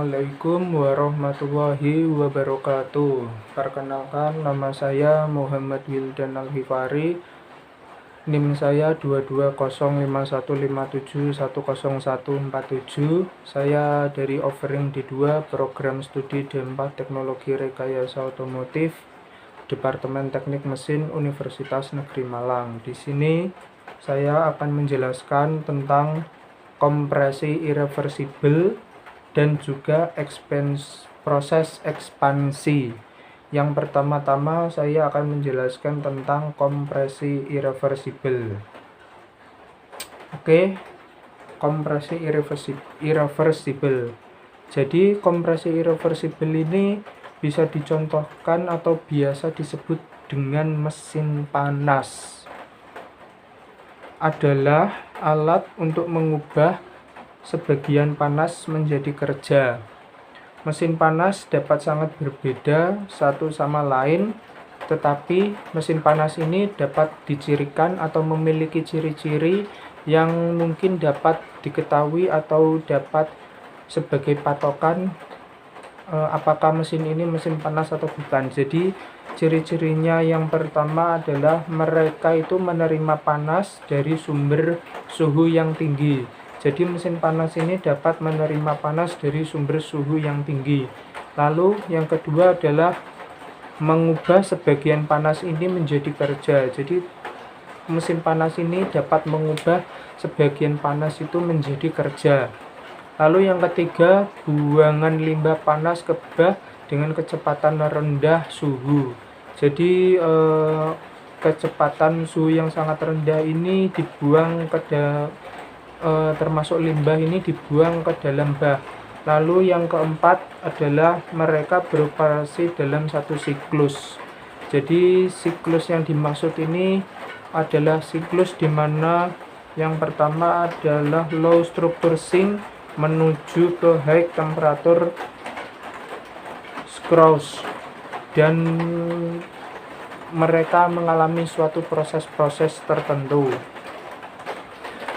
Assalamualaikum warahmatullahi wabarakatuh. Perkenalkan, nama saya Muhammad Wildan Al-Hifari. NIM saya 2205157100147. Saya dari Offering D2, Program Studi D4 Teknologi Rekayasa Otomotif, Departemen Teknik Mesin Universitas Negeri Malang. Di sini saya akan menjelaskan tentang kompresi irreversibel dan juga proses ekspansi. Yang pertama-tama saya akan menjelaskan tentang kompresi irreversibel. Oke, kompresi irreversibel. Jadi kompresi irreversibel ini bisa dicontohkan atau biasa disebut dengan mesin panas. Adalah alat untuk mengubah sebagian panas menjadi kerja. Mesin panas dapat sangat berbeda satu sama lain, tetapi mesin panas ini dapat dicirikan atau memiliki ciri-ciri yang mungkin dapat diketahui atau dapat sebagai patokan apakah mesin ini mesin panas atau bukan. Jadi ciri-cirinya yang pertama adalah mereka itu menerima panas dari sumber suhu yang tinggi. Jadi mesin panas ini dapat menerima panas dari sumber suhu yang tinggi. Lalu yang kedua adalah mengubah sebagian panas ini menjadi kerja. Jadi mesin panas ini dapat mengubah sebagian panas itu menjadi kerja. Lalu yang ketiga, buangan limbah panas ke bak dengan kecepatan rendah suhu. Jadi kecepatan suhu yang sangat rendah ini dibuang termasuk limbah ini dibuang ke dalam bak. Lalu yang keempat adalah mereka beroperasi dalam satu siklus. Jadi siklus yang dimaksud ini adalah siklus di mana yang pertama adalah low structure sink menuju ke high temperature cruise, dan mereka mengalami suatu proses-proses tertentu.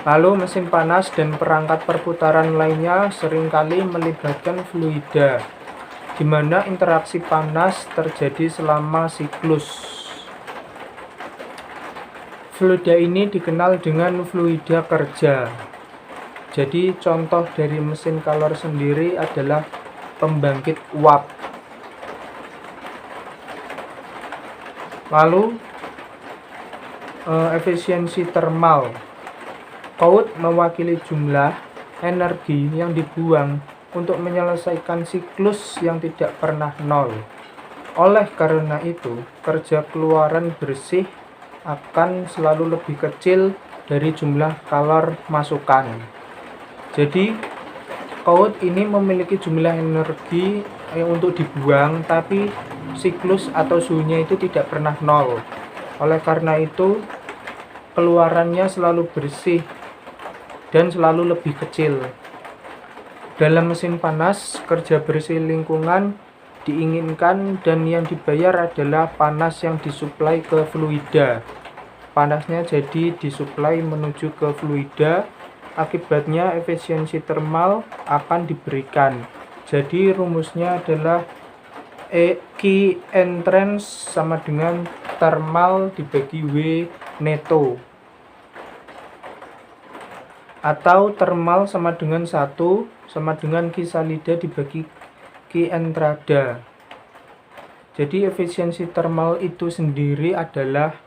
Lalu mesin panas dan perangkat perputaran lainnya seringkali melibatkan fluida, di mana interaksi panas terjadi selama siklus. Fluida ini dikenal dengan fluida kerja. Jadi contoh dari mesin kalor sendiri adalah pembangkit uap. Lalu efisiensi termal. Kaut mewakili jumlah energi yang dibuang untuk menyelesaikan siklus yang tidak pernah nol. Oleh karena itu, kerja keluaran bersih akan selalu lebih kecil dari jumlah kalor masukan. Jadi, kaut ini memiliki jumlah energi untuk dibuang, tapi siklus atau suhunya itu tidak pernah nol. Oleh karena itu, keluarannya selalu bersih dan selalu lebih kecil. Dalam mesin panas, kerja bersih lingkungan diinginkan dan yang dibayar adalah panas yang disuplai ke fluida. Panasnya jadi disuplai menuju ke fluida, akibatnya efisiensi termal akan diberikan. Jadi rumusnya adalah Q entrance sama dengan thermal dibagi W neto, atau thermal sama dengan 1 sama dengan Q salida dibagi Q entrada. Jadi efisiensi thermal itu sendiri adalah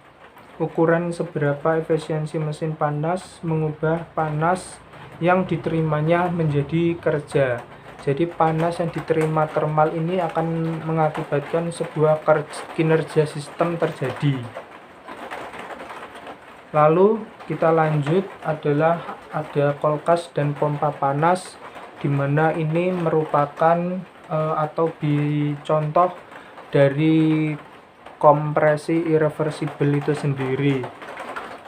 ukuran seberapa efisiensi mesin panas mengubah panas yang diterimanya menjadi kerja. Jadi panas yang diterima thermal ini akan mengakibatkan sebuah kinerja sistem terjadi. Lalu kita lanjut adalah ada kulkas dan pompa panas, di mana ini merupakan atau dicontoh dari kompresi irreversibel itu sendiri.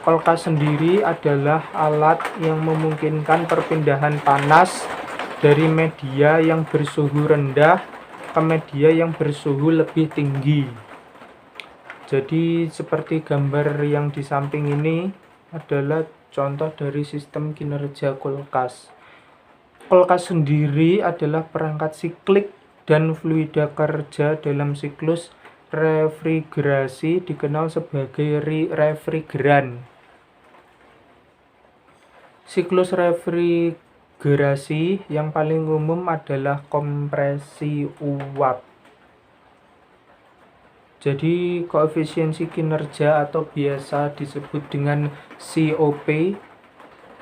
Kulkas sendiri adalah alat yang memungkinkan perpindahan panas dari media yang bersuhu rendah ke media yang bersuhu lebih tinggi. Jadi seperti gambar yang di samping ini adalah contoh dari sistem kinerja kulkas. Kulkas sendiri adalah perangkat siklik dan fluida kerja dalam siklus refrigerasi dikenal sebagai refrigeran. Siklus refrigerasi yang paling umum adalah kompresi uap. Jadi koefisiensi kinerja atau biasa disebut dengan COP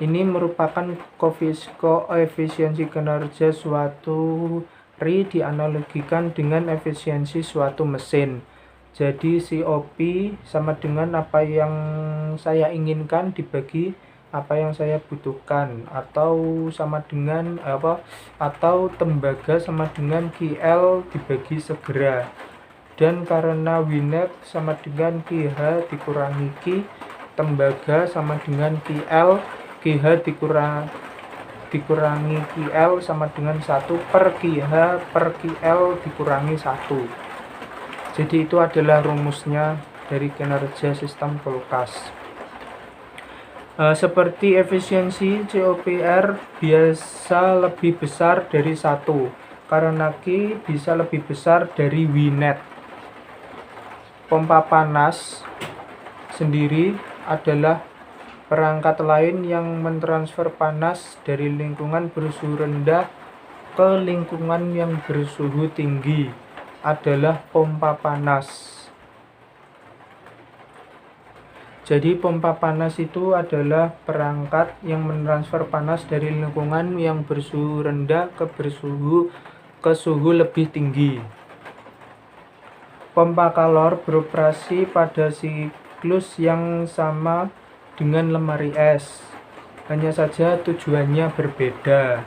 ini merupakan koefisiensi kinerja suatu dianalogikan dengan efisiensi suatu mesin. Jadi COP sama dengan apa yang saya inginkan dibagi apa yang saya butuhkan, atau sama dengan atau tembaga sama dengan QL dibagi segera. Dan karena Wnet sama dengan QH dikurangi Q, tembaga sama dengan QL, QH dikurangi QL sama dengan 1 per QH per QL dikurangi 1. Jadi itu adalah rumusnya dari kinerja sistem kulkas. Seperti efisiensi COPR biasa lebih besar dari 1 karena Q bisa lebih besar dari Wnet. Pompa panas sendiri adalah perangkat lain yang mentransfer panas dari lingkungan bersuhu rendah ke lingkungan yang bersuhu tinggi adalah pompa panas. Jadi pompa panas itu adalah perangkat yang mentransfer panas dari lingkungan yang bersuhu rendah ke suhu lebih tinggi. Pompa kalor beroperasi pada siklus yang sama dengan lemari es, hanya saja tujuannya berbeda.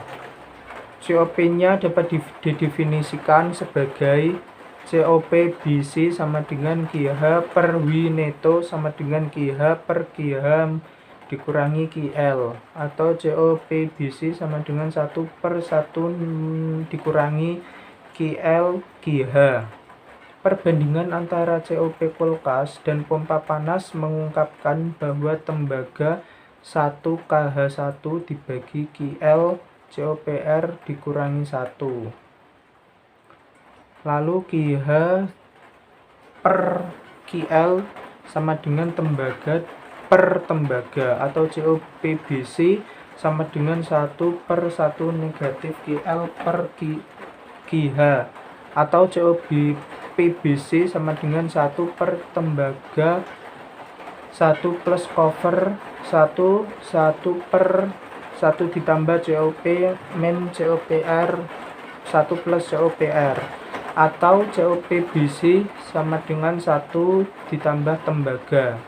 COP-nya dapat didefinisikan sebagai COP BC sama dengan QH per Wneto sama dengan QH per QH dikurangi QL, atau COP BC sama dengan 1 per 1 dikurangi QL QH. Perbandingan antara COP kulkas dan pompa panas mengungkapkan bahwa tembaga 1 KH1 dibagi QL COPR dikurangi 1. Lalu QH per QL sama dengan tembaga per tembaga, atau COPBC sama dengan 1 per 1 negatif QL per QH, atau COPBC sama dengan 1 per tembaga 1 plus cover 1 per 1 ditambah COP min COPR 1 plus COPR, atau COPBC sama dengan 1 ditambah tembaga.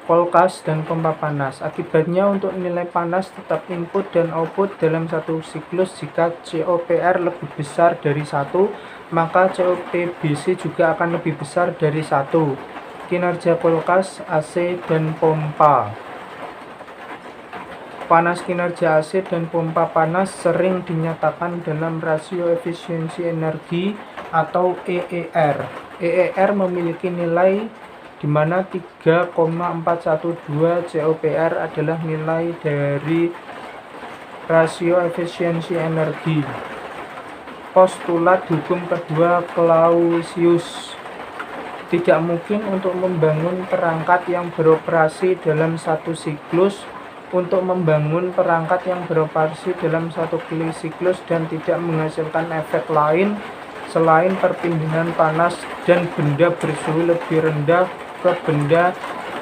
Kulkas dan pompa panas. Akibatnya untuk nilai panas tetap input dan output dalam satu siklus. Jika COPR lebih besar dari 1, maka COPBC juga akan lebih besar dari 1. Kinerja kulkas, AC, dan pompa panas. Kinerja AC dan pompa panas sering dinyatakan dalam rasio efisiensi energi atau EER. EER memiliki nilai di mana 3,412 COPR adalah nilai dari rasio efisiensi energi. Postulat hukum kedua Clausius. Tidak mungkin untuk membangun perangkat yang beroperasi dalam satu siklus untuk membangun perangkat yang beroperasi dalam satu siklus dan tidak menghasilkan efek lain selain perpindahan panas dan benda bersuhu lebih rendah ke benda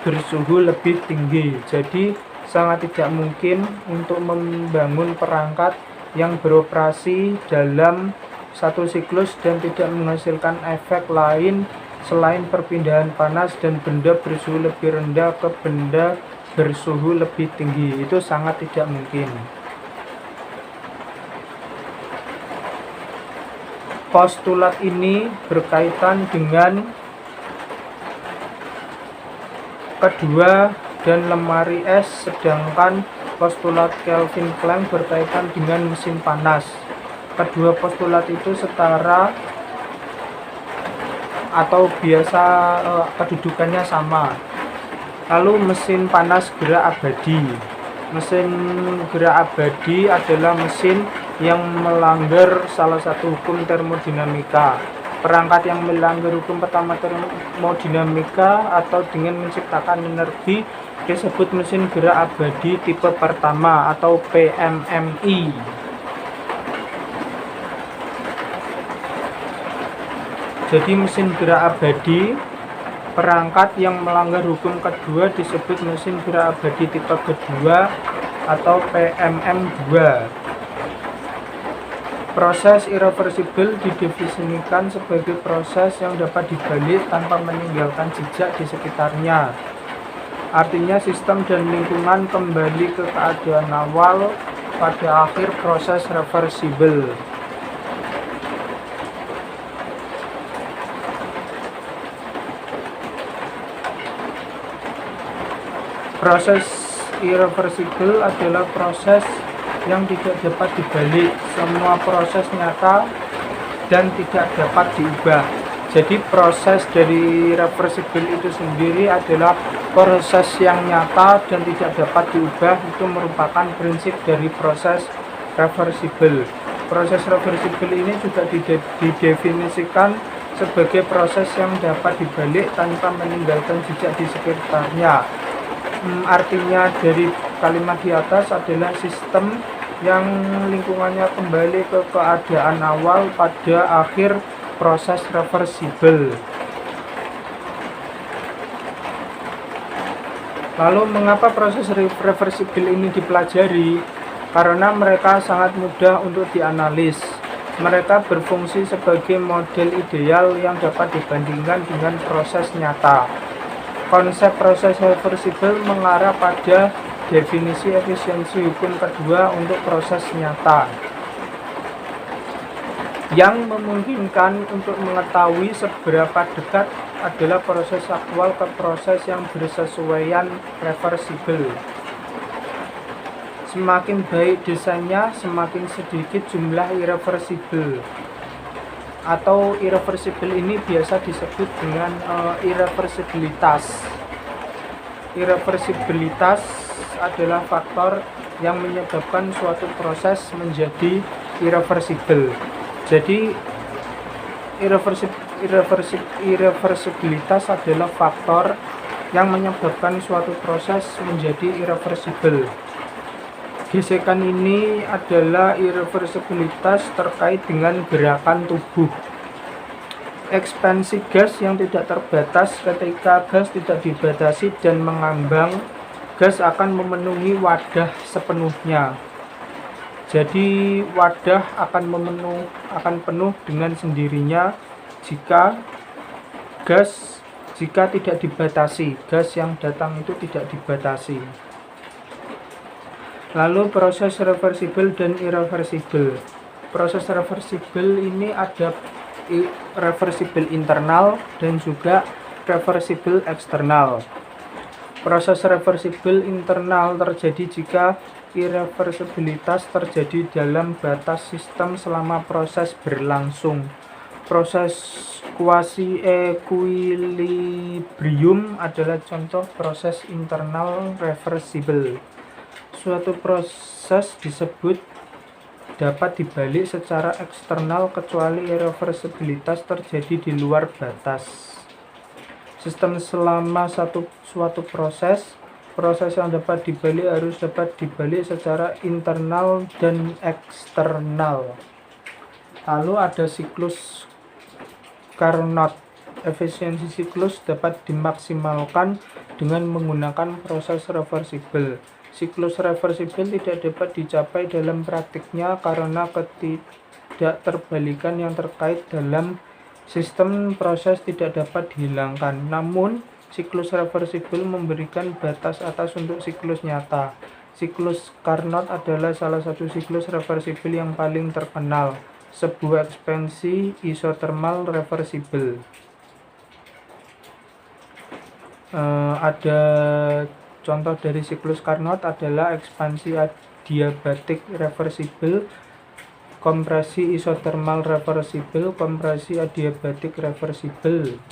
bersuhu lebih tinggi. Jadi sangat tidak mungkin untuk membangun perangkat yang beroperasi dalam satu siklus dan tidak menghasilkan efek lain selain perpindahan panas dan benda bersuhu lebih rendah ke benda bersuhu lebih tinggi. Itu sangat tidak mungkin. Postulat ini berkaitan dengan kedua dan lemari es, sedangkan postulat Kelvin Planck berkaitan dengan mesin panas. Kedua postulat itu setara atau biasa kedudukannya sama. Lalu mesin panas gerak abadi. Mesin gerak abadi adalah mesin yang melanggar salah satu hukum termodinamika. Perangkat yang melanggar hukum pertama termodinamika atau dengan menciptakan energi disebut mesin gerak abadi tipe pertama atau PMMI. Jadi mesin gerak abadi perangkat yang melanggar hukum kedua disebut mesin gerak abadi tipe kedua atau PMM2. Proses irreversible didefinisikan sebagai proses yang dapat dibalik tanpa meninggalkan jejak di sekitarnya. Artinya sistem dan lingkungan kembali ke keadaan awal pada akhir proses reversible. Proses irreversible adalah proses yang tidak dapat dibalik. Semua proses nyata dan tidak dapat diubah. Jadi proses dari reversible itu sendiri adalah proses yang nyata dan tidak dapat diubah. Itu merupakan prinsip dari proses reversible. Proses reversible ini juga didefinisikan sebagai proses yang dapat dibalik tanpa meninggalkan jejak di sekitarnya. Artinya dari kalimat di atas adalah sistem yang lingkungannya kembali ke keadaan awal pada akhir proses reversible. Lalu mengapa proses reversible ini dipelajari? Karena mereka sangat mudah untuk dianalis. Mereka berfungsi sebagai model ideal yang dapat dibandingkan dengan proses nyata. Konsep proses reversible mengarah pada definisi efisiensi hukum kedua untuk proses nyata, yang memungkinkan untuk mengetahui seberapa dekat adalah proses aktual ke proses yang bersesuaian reversible. Semakin baik desainnya, semakin sedikit jumlah irreversible. Atau irreversible ini biasa disebut dengan irreversibilitas. Irreversibilitas adalah faktor yang menyebabkan suatu proses menjadi irreversible. Jadi irreversibilitas adalah faktor yang menyebabkan suatu proses menjadi irreversible. Gesekan ini adalah irreversibilitas terkait dengan gerakan tubuh. Ekspansi gas yang tidak terbatas. Ketika gas tidak dibatasi dan mengambang, gas akan memenuhi wadah sepenuhnya. Jadi wadah akan penuh dengan sendirinya jika tidak dibatasi. Gas yang datang itu tidak dibatasi. Lalu proses reversible dan irreversible. Proses reversible ini ada reversible internal dan juga reversible eksternal. Proses reversible internal terjadi jika irreversibilitas terjadi dalam batas sistem selama proses berlangsung. Proses quasi equilibrium adalah contoh proses internal reversible. Suatu proses disebut dapat dibalik secara eksternal kecuali irreversibilitas terjadi di luar batas sistem. Selama suatu proses yang dapat dibalik harus dapat dibalik secara internal dan eksternal. Lalu ada siklus Carnot. Efisiensi siklus dapat dimaksimalkan dengan menggunakan proses reversible. Siklus reversible tidak dapat dicapai dalam praktiknya karena ketidakterbalikan yang terkait dalam sistem proses tidak dapat dihilangkan. Namun, siklus reversible memberikan batas atas untuk siklus nyata. Siklus Carnot adalah salah satu siklus reversible yang paling terkenal, sebuah ekspansi isotermal reversible. Ada contoh dari siklus Carnot adalah ekspansi adiabatik reversible, kompresi isotermal reversible, kompresi adiabatik reversible.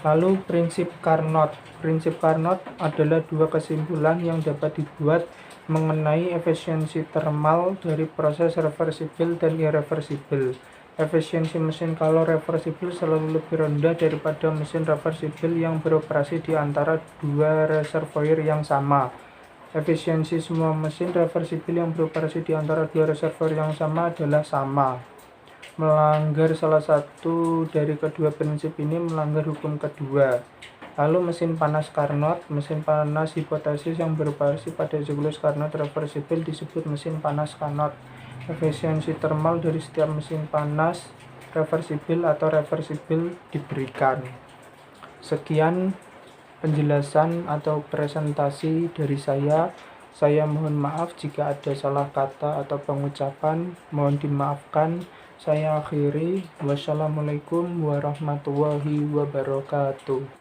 Lalu prinsip Carnot. Prinsip Carnot adalah dua kesimpulan yang dapat dibuat mengenai efisiensi thermal dari proses reversibel dan irreversibel. Efisiensi mesin kalau reversibel selalu lebih rendah daripada mesin reversibel yang beroperasi di antara dua reservoir yang sama. Efisiensi semua mesin reversibel yang beroperasi di antara dua reservoir yang sama adalah sama. Melanggar salah satu dari kedua prinsip ini melanggar hukum kedua. Lalu mesin panas Carnot, mesin panas hipotesis yang beroperasi pada siklus Carnot reversibel disebut mesin panas Carnot. Efisiensi thermal dari setiap mesin panas reversibel atau reversibel diberikan. Sekian penjelasan atau presentasi dari saya. Saya mohon maaf jika ada salah kata atau pengucapan, mohon dimaafkan. Saya akhiri. Wassalamualaikum warahmatullahi wabarakatuh.